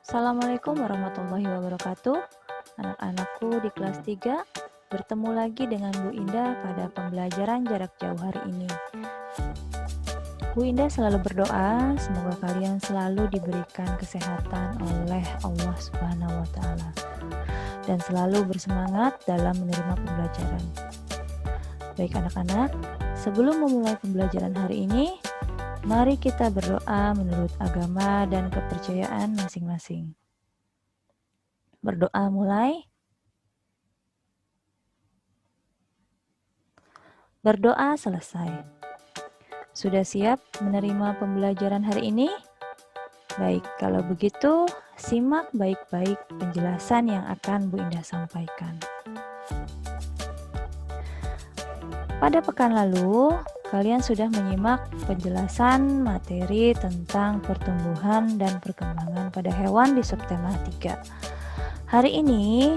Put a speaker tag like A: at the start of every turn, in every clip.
A: Assalamualaikum warahmatullahi wabarakatuh. Anak-anakku di kelas 3, bertemu lagi dengan Bu Indah pada pembelajaran jarak jauh hari ini. Bu Indah selalu berdoa semoga kalian selalu diberikan kesehatan oleh Allah Subhanahu wa Ta'ala dan selalu bersemangat dalam menerima pembelajaran. Baik anak-anak, sebelum memulai pembelajaran hari ini, mari kita berdoa menurut agama dan kepercayaan masing-masing. Berdoa mulai. Berdoa selesai. Sudah siap menerima pembelajaran hari ini? Baik, kalau begitu, simak baik-baik penjelasan yang akan Bu Indah sampaikan. Pada pekan lalu, kalian sudah menyimak penjelasan materi tentang pertumbuhan dan perkembangan pada hewan di subtema 3. Hari ini,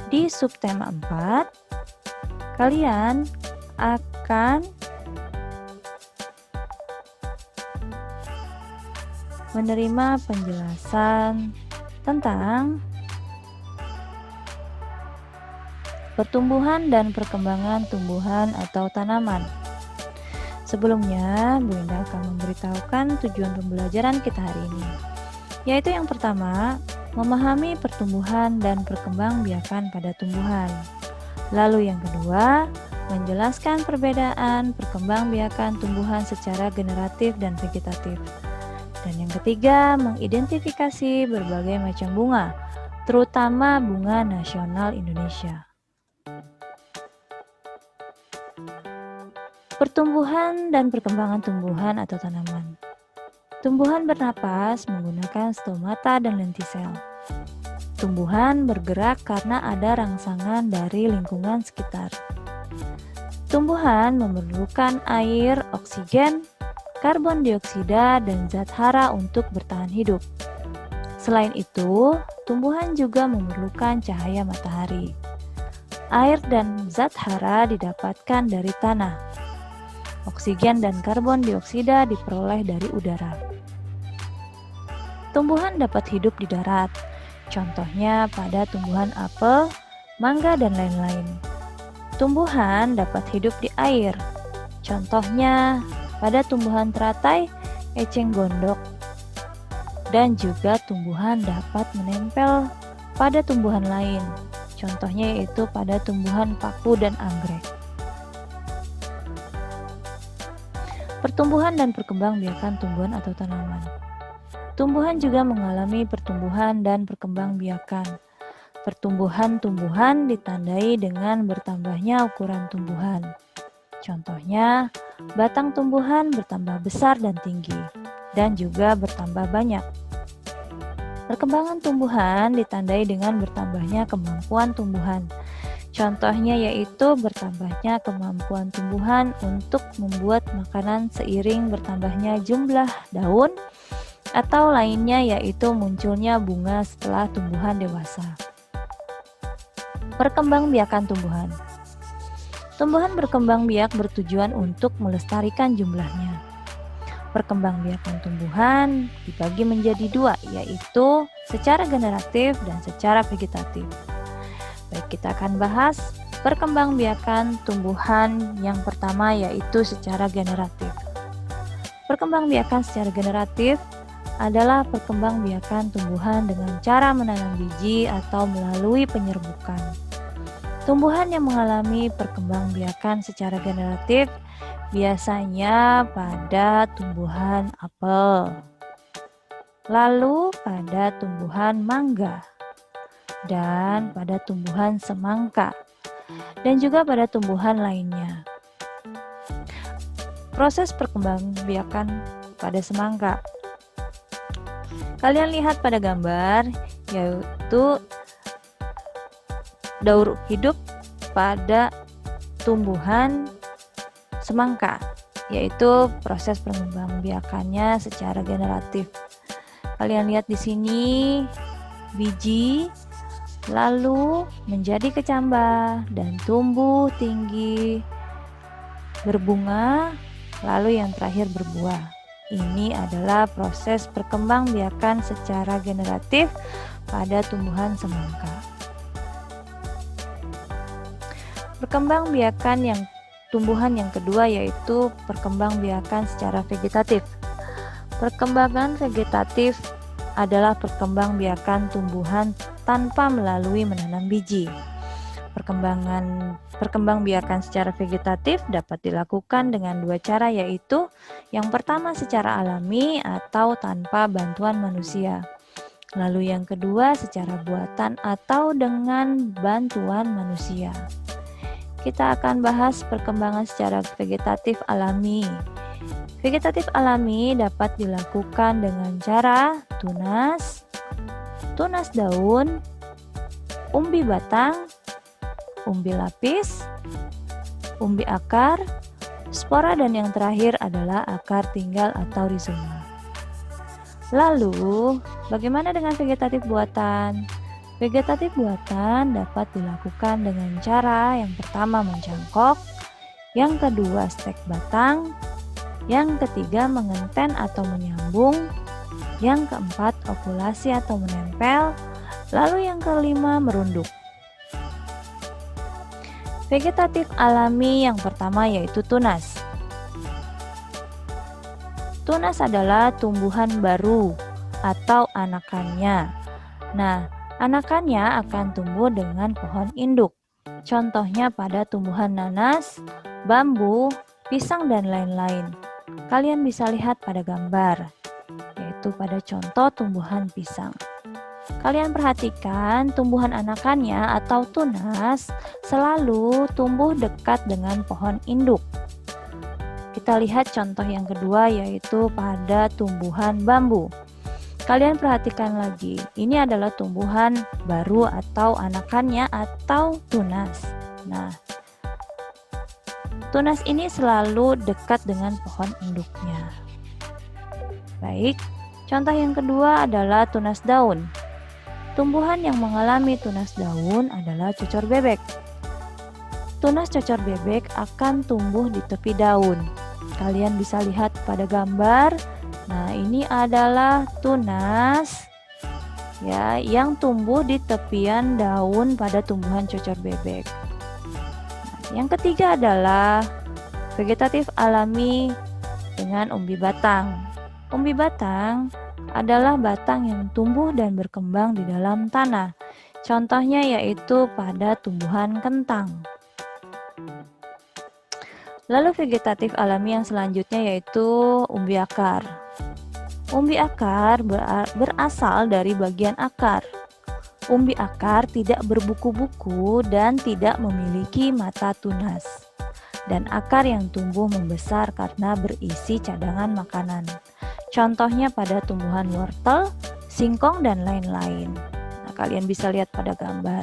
A: di subtema 4, kalian akan menerima penjelasan tentang pertumbuhan dan perkembangan tumbuhan atau tanaman. Sebelumnya, Bu Indah akan memberitahukan tujuan pembelajaran kita hari ini, yaitu yang pertama, memahami pertumbuhan dan perkembangbiakan pada tumbuhan. Lalu yang kedua, menjelaskan perbedaan perkembangbiakan tumbuhan secara generatif dan vegetatif. Dan yang ketiga, mengidentifikasi berbagai macam bunga, terutama bunga nasional Indonesia. Pertumbuhan dan perkembangan tumbuhan atau tanaman. Tumbuhan bernapas menggunakan stomata dan lentisel. Tumbuhan bergerak karena ada rangsangan dari lingkungan sekitar. Tumbuhan memerlukan air, oksigen, karbon dioksida, dan zat hara untuk bertahan hidup. Selain itu, tumbuhan juga memerlukan cahaya matahari. Air dan zat hara didapatkan dari tanah. Oksigen dan karbon dioksida diperoleh dari udara. Tumbuhan dapat hidup di darat, contohnya pada tumbuhan apel, mangga, dan lain-lain. Tumbuhan dapat hidup di air, contohnya pada tumbuhan teratai, eceng gondok, dan juga tumbuhan dapat menempel pada tumbuhan lain, contohnya yaitu pada tumbuhan paku dan anggrek. Pertumbuhan dan perkembangbiakan tumbuhan atau tanaman. Tumbuhan juga mengalami pertumbuhan dan perkembangbiakan. Pertumbuhan tumbuhan ditandai dengan bertambahnya ukuran tumbuhan. Contohnya, batang tumbuhan bertambah besar dan tinggi, dan juga bertambah banyak. Perkembangan tumbuhan ditandai dengan bertambahnya kemampuan tumbuhan. Contohnya yaitu bertambahnya kemampuan tumbuhan untuk membuat makanan seiring bertambahnya jumlah daun, atau lainnya yaitu munculnya bunga setelah tumbuhan dewasa. Perkembangbiakan tumbuhan. Tumbuhan berkembang biak bertujuan untuk melestarikan jumlahnya. Perkembangbiakan tumbuhan dibagi menjadi dua, yaitu secara generatif dan secara vegetatif. Baik, kita akan bahas perkembangbiakan tumbuhan yang pertama, yaitu secara generatif. Perkembangbiakan secara generatif adalah perkembangbiakan tumbuhan dengan cara menanam biji atau melalui penyerbukan. Tumbuhan yang mengalami perkembangbiakan secara generatif biasanya pada tumbuhan apel, lalu pada tumbuhan mangga, dan pada tumbuhan semangka, dan juga pada tumbuhan lainnya. Proses perkembangbiakan pada semangka. Kalian lihat pada gambar, yaitu daur hidup pada tumbuhan semangka, yaitu proses perkembangbiakannya secara generatif. Kalian lihat di sini biji, lalu menjadi kecambah dan tumbuh tinggi, berbunga, lalu yang terakhir berbuah. Ini adalah proses perkembangbiakan secara generatif pada tumbuhan semangka. Perkembangbiakan tumbuhan yang kedua yaitu perkembangbiakan secara vegetatif. Perkembangan vegetatif adalah perkembangbiakan tumbuhan tanpa melalui menanam biji. Perkembangbiakan secara vegetatif dapat dilakukan dengan dua cara, yaitu yang pertama secara alami atau tanpa bantuan manusia. Lalu yang kedua secara buatan atau dengan bantuan manusia. Kita akan bahas perkembangan secara vegetatif alami. Vegetatif alami dapat dilakukan dengan cara tunas daun, umbi batang, umbi lapis, umbi akar, spora, dan yang terakhir adalah akar tinggal atau rizoma. Lalu, bagaimana dengan vegetatif buatan? Vegetatif buatan dapat dilakukan dengan cara yang pertama mencangkok, yang kedua stek batang, yang ketiga mengenten atau menyambung, yang keempat okulasi atau menempel, lalu yang kelima merunduk. Vegetatif alami yang pertama yaitu tunas. Tunas adalah tumbuhan baru atau anakannya. Nah, anakannya akan tumbuh dengan pohon induk. Contohnya pada tumbuhan nanas, bambu, pisang, dan lain-lain. Kalian bisa lihat pada gambar, yaitu pada contoh tumbuhan pisang. Kalian perhatikan tumbuhan anakannya atau tunas selalu tumbuh dekat dengan pohon induk. Kita lihat contoh yang kedua yaitu pada tumbuhan bambu. Kalian perhatikan lagi, ini adalah tumbuhan baru atau anakannya atau tunas. Nah, tunas ini selalu dekat dengan pohon induknya. Baik, contoh yang kedua adalah tunas daun. Tumbuhan yang mengalami tunas daun adalah cocor bebek. Tunas cocor bebek akan tumbuh di tepi daun. Kalian bisa lihat pada gambar. Nah, ini adalah tunas ya yang tumbuh di tepian daun pada tumbuhan cocor bebek. Nah, yang ketiga adalah vegetatif alami dengan umbi batang. Umbi batang adalah batang yang tumbuh dan berkembang di dalam tanah. Contohnya yaitu pada tumbuhan kentang. Lalu vegetatif alami yang selanjutnya yaitu umbi akar. Umbi akar berasal dari bagian akar. Umbi akar tidak berbuku-buku dan tidak memiliki mata tunas. Dan akar yang tumbuh membesar karena berisi cadangan makanan. Contohnya pada tumbuhan wortel, singkong, dan lain-lain. Nah, kalian bisa lihat pada gambar.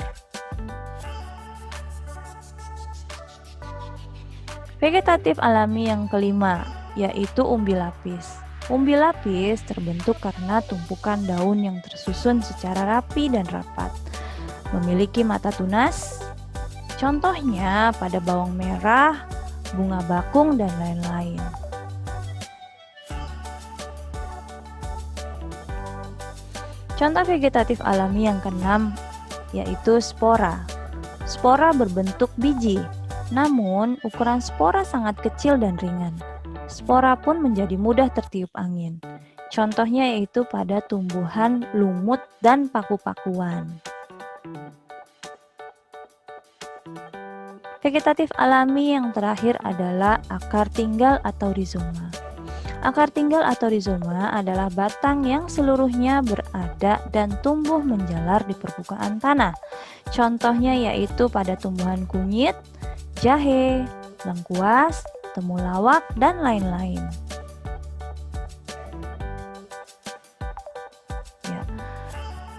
A: Vegetatif alami yang kelima, yaitu umbi lapis. Umbi lapis terbentuk karena tumpukan daun yang tersusun secara rapi dan rapat. Memiliki mata tunas, contohnya pada bawang merah, bunga bakung, dan lain-lain. Contoh vegetatif alami yang keenam yaitu spora. Spora berbentuk biji, namun ukuran spora sangat kecil dan ringan. Spora pun menjadi mudah tertiup angin. Contohnya yaitu pada tumbuhan lumut dan paku-pakuan. Vegetatif alami yang terakhir adalah akar tinggal atau rizoma. Akar tinggal atau rizoma adalah batang yang seluruhnya berada dan tumbuh menjalar di permukaan tanah. Contohnya yaitu pada tumbuhan kunyit, jahe, lengkuas, temulawak, dan lain-lain. Ya.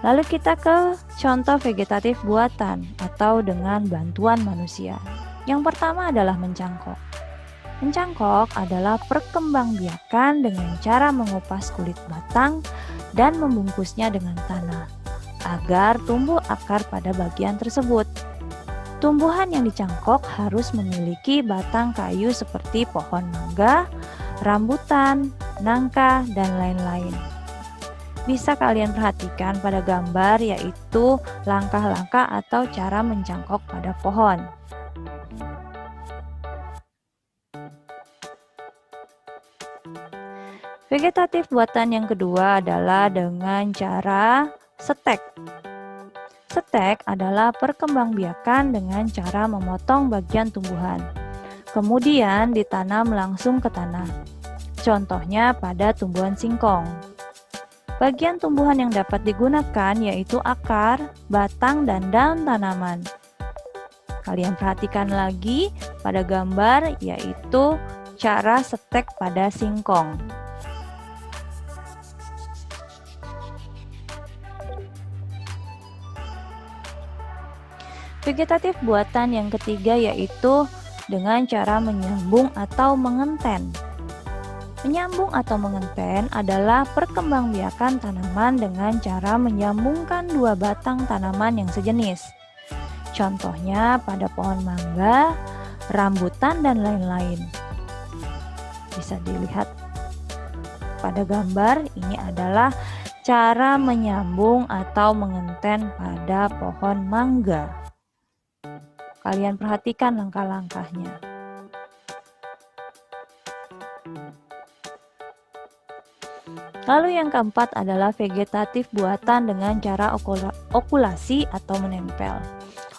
A: Lalu kita ke contoh vegetatif buatan atau dengan bantuan manusia. Yang pertama adalah mencangkok. Mencangkok adalah perkembangbiakan dengan cara mengupas kulit batang dan membungkusnya dengan tanah agar tumbuh akar pada bagian tersebut. Tumbuhan yang dicangkok harus memiliki batang kayu seperti pohon mangga, rambutan, nangka, dan lain-lain. Bisa kalian perhatikan pada gambar, yaitu langkah-langkah atau cara mencangkok pada pohon. Vegetatif buatan yang kedua adalah dengan cara setek. Setek adalah perkembangbiakan dengan cara memotong bagian tumbuhan, kemudian ditanam langsung ke tanah. Contohnya pada tumbuhan singkong. Bagian tumbuhan yang dapat digunakan yaitu akar, batang, dan daun tanaman. Kalian perhatikan lagi pada gambar, yaitu cara setek pada singkong. Vegetatif buatan yang ketiga yaitu dengan cara menyambung atau mengenten. Menyambung atau mengenten adalah perkembangbiakan tanaman dengan cara menyambungkan dua batang tanaman yang sejenis. Contohnya pada pohon mangga, rambutan, dan lain-lain. Bisa dilihat pada gambar, ini adalah cara menyambung atau mengenten pada pohon mangga. Kalian perhatikan langkah-langkahnya. Lalu yang keempat adalah vegetatif buatan dengan cara okulasi atau menempel.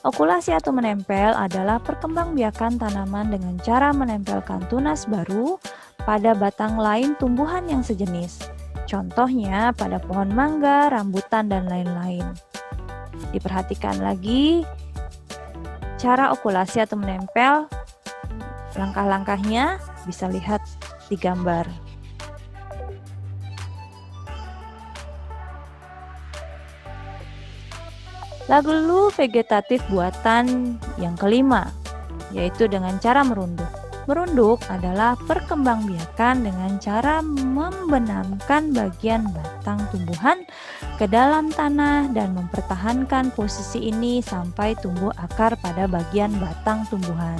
A: Okulasi atau menempel adalah perkembangbiakan tanaman dengan cara menempelkan tunas baru pada batang lain tumbuhan yang sejenis. Contohnya pada pohon mangga, rambutan, dan lain-lain. Diperhatikan lagi cara okulasi atau menempel, langkah-langkahnya bisa lihat di gambar. Lalu vegetatif buatan yang kelima, yaitu dengan cara merunduk. Merunduk adalah perkembangbiakan dengan cara membenamkan bagian batang tumbuhan ke dalam tanah dan mempertahankan posisi ini sampai tumbuh akar pada bagian batang tumbuhan.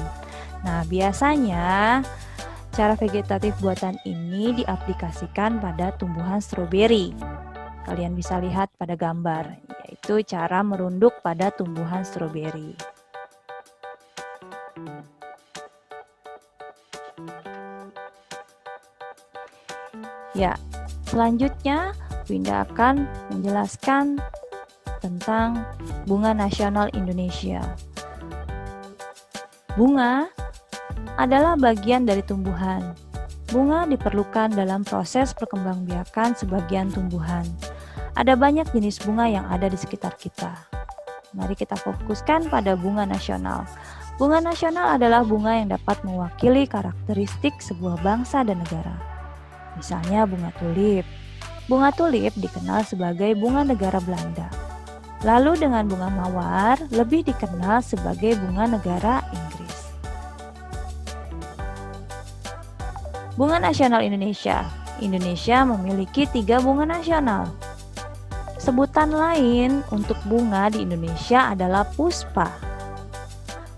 A: Nah, biasanya cara vegetatif buatan ini diaplikasikan pada tumbuhan stroberi. Kalian bisa lihat pada gambar, yaitu cara merunduk pada tumbuhan stroberi. Ya, selanjutnya Winda akan menjelaskan tentang bunga nasional Indonesia. Bunga adalah bagian dari tumbuhan. Bunga diperlukan dalam proses perkembangbiakan sebagian tumbuhan. Ada banyak jenis bunga yang ada di sekitar kita. Mari kita fokuskan pada bunga nasional. Bunga nasional adalah bunga yang dapat mewakili karakteristik sebuah bangsa dan negara. Misalnya bunga tulip. Bunga tulip dikenal sebagai bunga negara Belanda. Lalu dengan bunga mawar lebih dikenal sebagai bunga negara Inggris. Bunga nasional Indonesia. Indonesia memiliki 3 bunga nasional. Sebutan lain untuk bunga di Indonesia adalah puspa.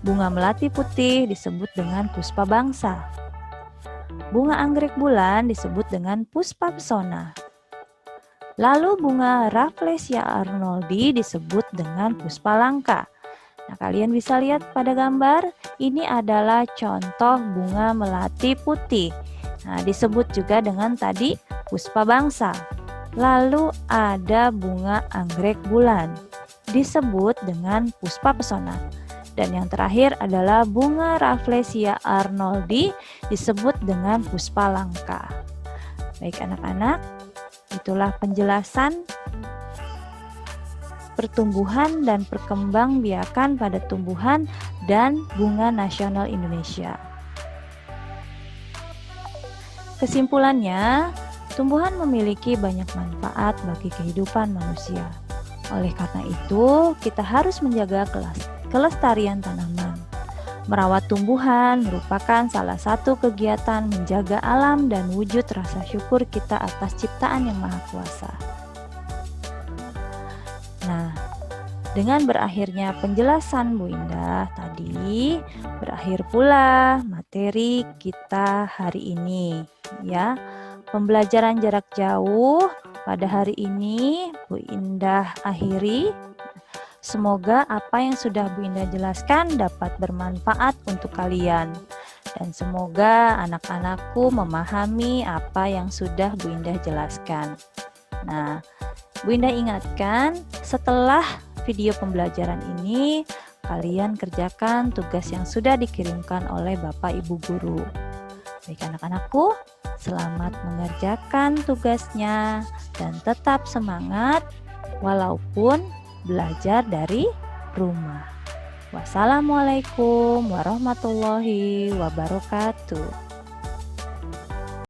A: Bunga melati putih disebut dengan puspa bangsa. Bunga anggrek bulan disebut dengan puspa pesona. Lalu bunga Rafflesia arnoldi disebut dengan puspa langka. Nah, kalian bisa lihat pada gambar, ini adalah contoh bunga melati putih. Nah, disebut juga dengan tadi puspa bangsa. Lalu ada bunga anggrek bulan, disebut dengan puspa pesona. Dan yang terakhir adalah bunga Rafflesia arnoldi, disebut dengan puspa langka. Baik anak-anak, itulah penjelasan pertumbuhan dan perkembangbiakan pada tumbuhan dan bunga nasional Indonesia. Kesimpulannya, tumbuhan memiliki banyak manfaat bagi kehidupan manusia. Oleh karena itu, kita harus menjaga kelestarian tanaman. Merawat tumbuhan merupakan salah satu kegiatan menjaga alam dan wujud rasa syukur kita atas ciptaan Yang Maha Kuasa. Nah, dengan berakhirnya penjelasan Bu Indah tadi, berakhir pula materi kita hari ini, ya. Pembelajaran jarak jauh pada hari ini Bu Indah akhiri. Semoga apa yang sudah Bu Indah jelaskan dapat bermanfaat untuk kalian. Dan semoga anak-anakku memahami apa yang sudah Bu Indah jelaskan. Nah, Bu Indah ingatkan, setelah video pembelajaran ini, kalian kerjakan tugas yang sudah dikirimkan oleh Bapak Ibu Guru. Baik anak-anakku, selamat mengerjakan tugasnya dan tetap semangat walaupun belajar dari rumah. Wassalamualaikum warahmatullahi wabarakatuh.